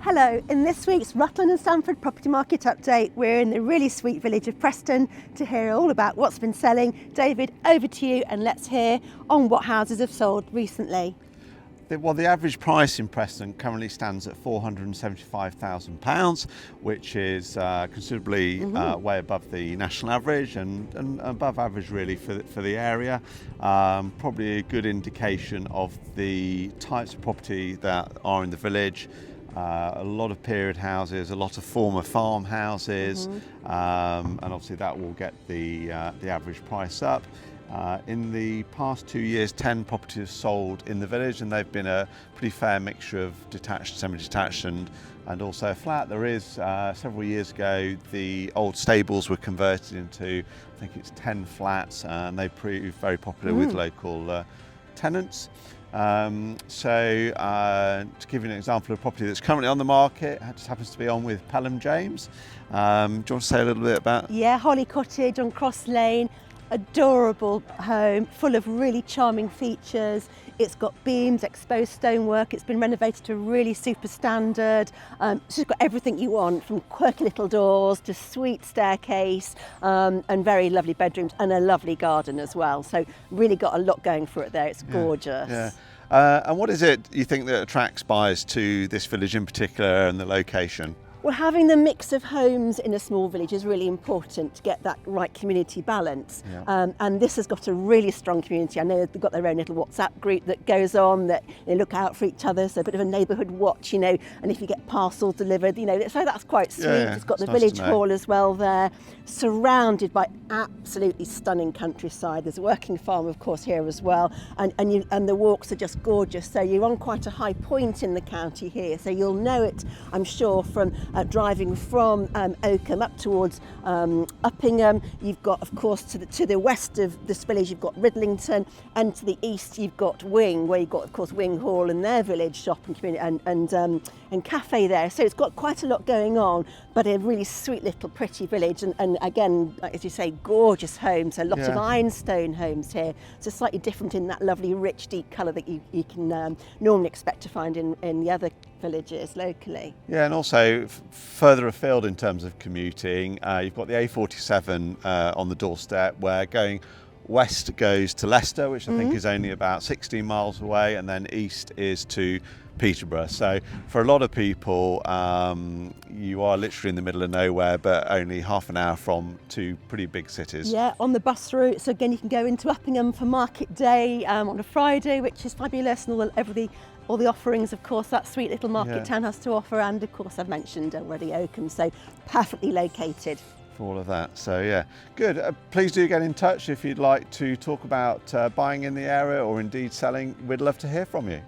Hello, in this week's Rutland and Stamford property market update, we're in the really sweet village of Preston to hear all about what's been selling. David, over to you and let's hear on what houses have sold recently. Well, the average price in Preston currently stands at £475,000, which is considerably way above the national average and above average really for the area. Probably a good indication of the types of property that are in the village. A lot of period houses, a lot of former farmhouses, and obviously that will get the average price up. In the past 2 years, 10 properties sold in the village, and they've been a pretty fair mixture of detached, semi-detached and also a flat. There is, several years ago, the old stables were converted into, I think it's 10 flats, and they proved very popular with local tenants. To give you an example of a property that's currently on the market, it just happens to be on with Pelham, James. Do you want to say a little bit about? Yeah, Holly Cottage on Cross Lane. Adorable home, full of really charming features. It's got beams, exposed stonework. It's been renovated to really super standard. It's just got everything you want, from quirky little doors to sweet staircase, and very lovely bedrooms and a lovely garden as well. So really got a lot going for it there. It's gorgeous. Yeah. And what is it you think that attracts buyers to this village in particular and the location? Well, having the mix of homes in a small village is really important to get that right community balance. And this has got a really strong community. I know they've got their own little WhatsApp group that goes on, that they look out for each other, so a bit of a neighbourhood watch, and if you get parcels delivered, so that's quite sweet. It's got the village hall as well there, surrounded by absolutely stunning countryside. There's a working farm, of course, here as well, and the walks are just gorgeous. So you're on quite a high point in the county here, so you'll know it, I'm sure, from driving from Oakham up towards Uppingham. You've got, of course, to the west of this village, you've got Ridlington, and to the east you've got Wing, where you've got, of course, Wing Hall and their village shop and community and cafe there. So it's got quite a lot going on, but a really sweet little pretty village, and again, as you say, gorgeous homes. A lot of ironstone homes here, so slightly different in that lovely rich deep colour that you can normally expect to find in the other villages locally. Yeah, and also further afield in terms of commuting, you've got the A47 on the doorstep, where going west goes to Leicester, which I think is only about 16 miles away, and then east is to Peterborough. So for a lot of people, you are literally in the middle of nowhere, but only half an hour from two pretty big cities. Yeah, on the bus route. So again, you can go into Uppingham for market day on a Friday, which is fabulous, and all the offerings, of course, that sweet little market town has to offer, and of course I've mentioned already Oakham, so perfectly located. For all of that, so yeah, good. Please do get in touch if you'd like to talk about buying in the area or indeed selling. We'd love to hear from you.